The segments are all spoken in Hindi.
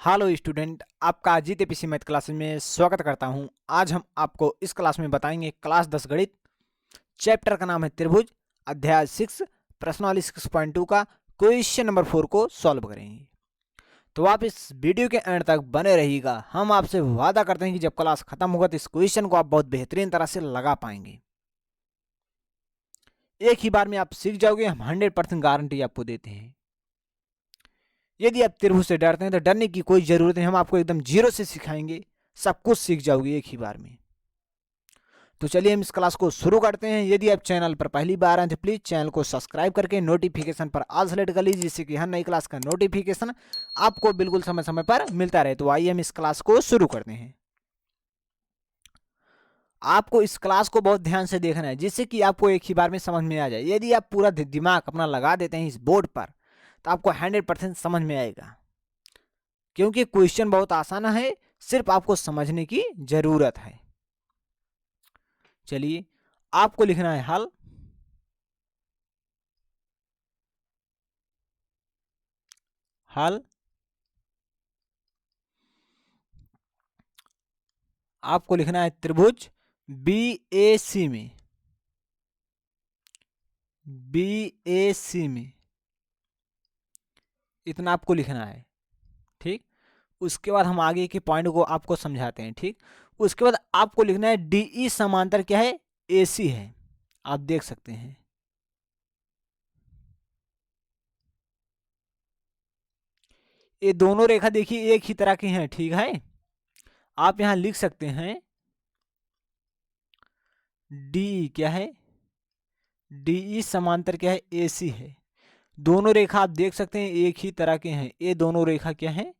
हेलो स्टूडेंट, आपका जीते पीसी मैथ क्लासेस में स्वागत करता हूं। आज हम आपको इस क्लास में बताएंगे क्लास 10 गणित। चैप्टर का नाम है त्रिभुज, अध्याय 6, प्रश्नावली 6.2 का क्वेश्चन नंबर 4 को सॉल्व करेंगे। तो आप इस वीडियो के एंड तक बने रहिएगा। हम आपसे वादा करते हैं कि जब क्लास खत्म होगा तो इस क्वेश्चन को आप बहुत बेहतरीन तरह से लगा पाएंगे, एक ही बार में आप सीख जाओगे। हम 100% गारंटी आपको देते हैं। यदि आप त्रिभुज से डरते हैं तो डरने की कोई जरूरत नहीं, हम आपको एकदम जीरो से सिखाएंगे, सब कुछ सीख जाओगे एक ही बार में। तो चलिए हम इस क्लास को शुरू करते हैं। यदि आप चैनल पर पहली बार आए तो प्लीज चैनल को सब्सक्राइब करके नोटिफिकेशन पर ऑल सेलेक्ट कर लीजिए, जिससे कि हर नई क्लास का नोटिफिकेशन आपको बिल्कुल समय समय पर मिलता रहे। तो आइए हम इस क्लास को शुरू करते हैं। आपको इस क्लास को बहुत ध्यान से देखना है, जिससे कि आपको एक ही बार में समझ में आ जाए। यदि आप पूरा दिमाग अपना लगा देते हैं इस बोर्ड पर तो आपको 100% समझ में आएगा, क्योंकि क्वेश्चन बहुत आसान है, सिर्फ आपको समझने की जरूरत है। चलिए, आपको लिखना है हल। हल आपको लिखना है त्रिभुज BAC में, BAC में इतना आपको लिखना है। ठीक, उसके बाद हम आगे के पॉइंट को आपको समझाते हैं। ठीक, उसके बाद आपको लिखना है DE समांतर क्या है, AC है। आप देख सकते हैं ये दोनों रेखा देखिए एक ही तरह की हैं। ठीक है, आप यहां लिख सकते हैं DE क्या है, DE समांतर क्या है, AC है। दोनों रेखा आप देख सकते हैं एक ही तरह के हैं। ये दोनों रेखा क्या है,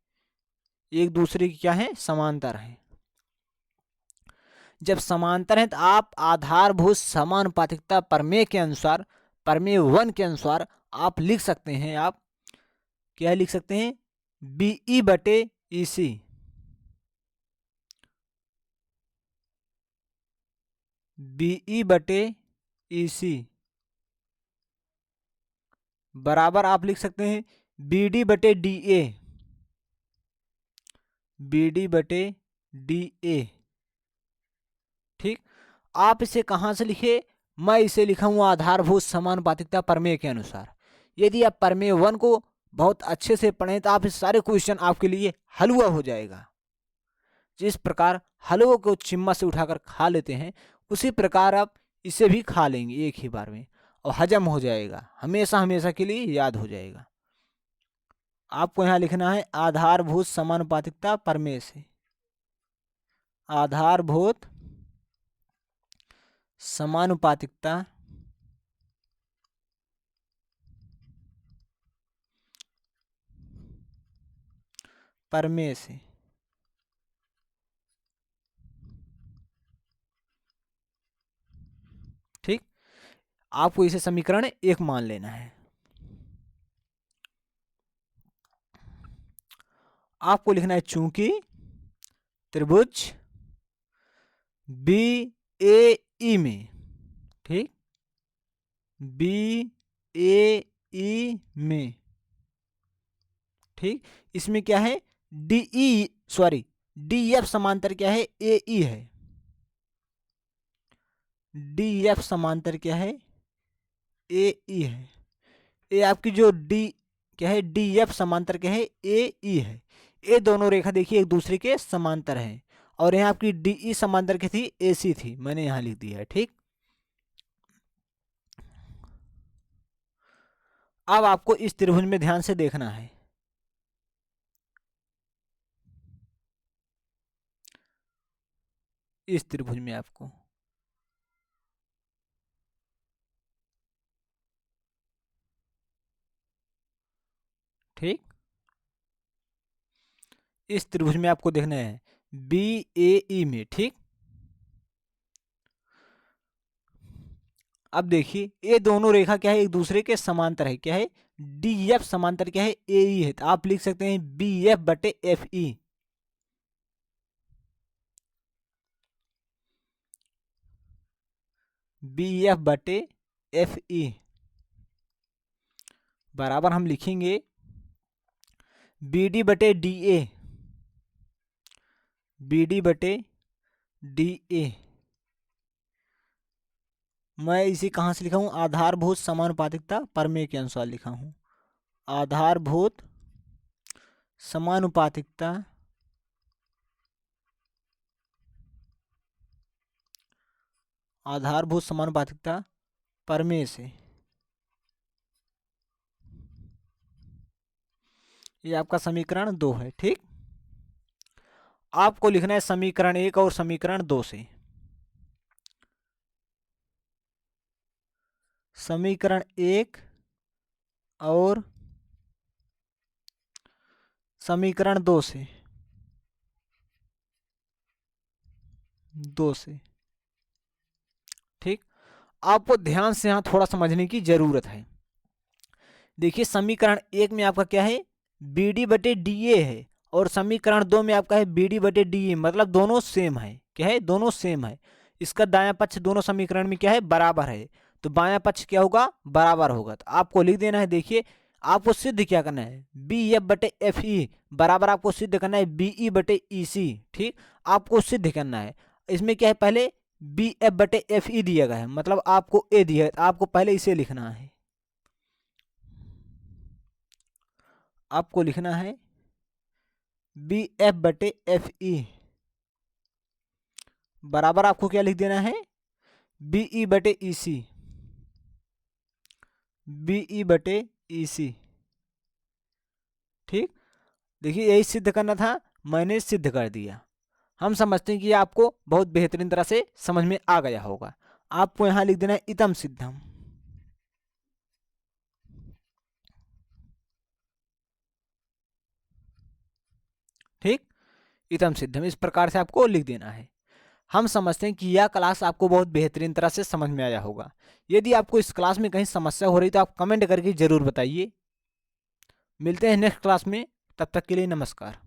एक दूसरे की क्या है, समांतर है। जब समांतर है तो आप आधारभूत समानुपातिकता प्रमेय के अनुसार, प्रमेय 1 के अनुसार आप लिख सकते हैं। आप क्या लिख सकते हैं, BE बटे EC, BE बटे EC बराबर आप लिख सकते हैं BD बटे DA, BD बटे DA। ठीक, आप इसे कहां से लिखे, मैं इसे लिखा हूं आधारभूत समानुपातिकता प्रमेय के अनुसार। यदि आप प्रमेय 1 को बहुत अच्छे से पढ़ें तो आप इस सारे क्वेश्चन आपके लिए हलवा हो जाएगा। जिस प्रकार हलवे को चिम्मा से उठाकर खा लेते हैं, उसी प्रकार आप इसे भी खा लेंगे एक ही बार में, और हजम हो जाएगा, हमेशा हमेशा के लिए याद हो जाएगा। आपको यहां लिखना है आधारभूत समानुपातिकता प्रमेय से, आधारभूत समानुपातिकता प्रमेय से। ठीक, आपको इसे समीकरण 1 मान लेना है। आपको लिखना है चूंकि त्रिभुज BAE में, ठीक, BAE में, ठीक, इसमें क्या है DF समांतर क्या है, AE है। DF समांतर क्या है, AE है। ये आपकी जो D क्या है, DF समांतर क्या है, AE है। ये दोनों रेखा देखिए एक दूसरे के समांतर हैं, और यहाँ आपकी DE समांतर की थी, AC थी, मैंने यहाँ लिख दिया है। ठीक, अब आपको इस त्रिभुज में ध्यान से देखना है। इस त्रिभुज में आपको ठीक, इस त्रिभुज में आपको देखना है BAE में। ठीक, अब देखिए ये दोनों रेखा क्या है, एक दूसरे के समांतर है। क्या है, DF समांतर क्या है, AE है। तो आप लिख सकते हैं BF बटे FE, BF बटे FE बराबर हम लिखेंगे BD बटे DA, BD बटे DA। मैं इसे कहाँ से लिखा हूँ? आधारभूत समानुपातिकता प्रमेय के अनुसार लिखा हूँ। आधारभूत समानुपातिकता प्रमेय से। ये आपका समीकरण 2 है। ठीक, आपको लिखना है समीकरण 1 और समीकरण 2 से। समीकरण 1 और समीकरण 2 से। ठीक, आपको ध्यान से यहां थोड़ा समझने की जरूरत है। देखिए समीकरण 1 में आपका क्या है? BD बटे DA है, और समीकरण 2 में आपका है BD बटे DE, मतलब दोनों सेम है। क्या है? दोनों सेम है। इसका दायां पक्ष दोनों समीकरण में क्या है? बराबर है। तो बायां पक्ष क्या होगा? बराबर होगा। तो आपको लिख देना है। देखिए आपको सिद्ध क्या करना है? BF बटे FE बराबर आपको सिद्ध करना है BE बटे EC। ठीक, आपको सिद्ध करना है। इसमें क्या है? पहले BF बटे FE दिया गया है, मतलब आपको A दिया है, आपको पहले इसे लिखना है। आपको लिखना है BF बटे FE बराबर आपको क्या लिख देना है? BE बटे EC। BE बटे EC। ठीक, देखिए यही सिद्ध करना था, मैंने सिद्ध कर दिया। हम समझते हैं कि आपको बहुत बेहतरीन तरह से समझ में आ गया होगा। आपको यहां लिख देना है इतम सिद्धम। ठीक, इतम सिद्धम इस प्रकार से आपको लिख देना है। हम समझते हैं कि यह क्लास आपको बहुत बेहतरीन तरह से समझ में आया होगा। यदि आपको इस क्लास में कहीं समस्या हो रही तो आप कमेंट करके जरूर बताइए। मिलते हैं नेक्स्ट क्लास में, तब तक के लिए नमस्कार।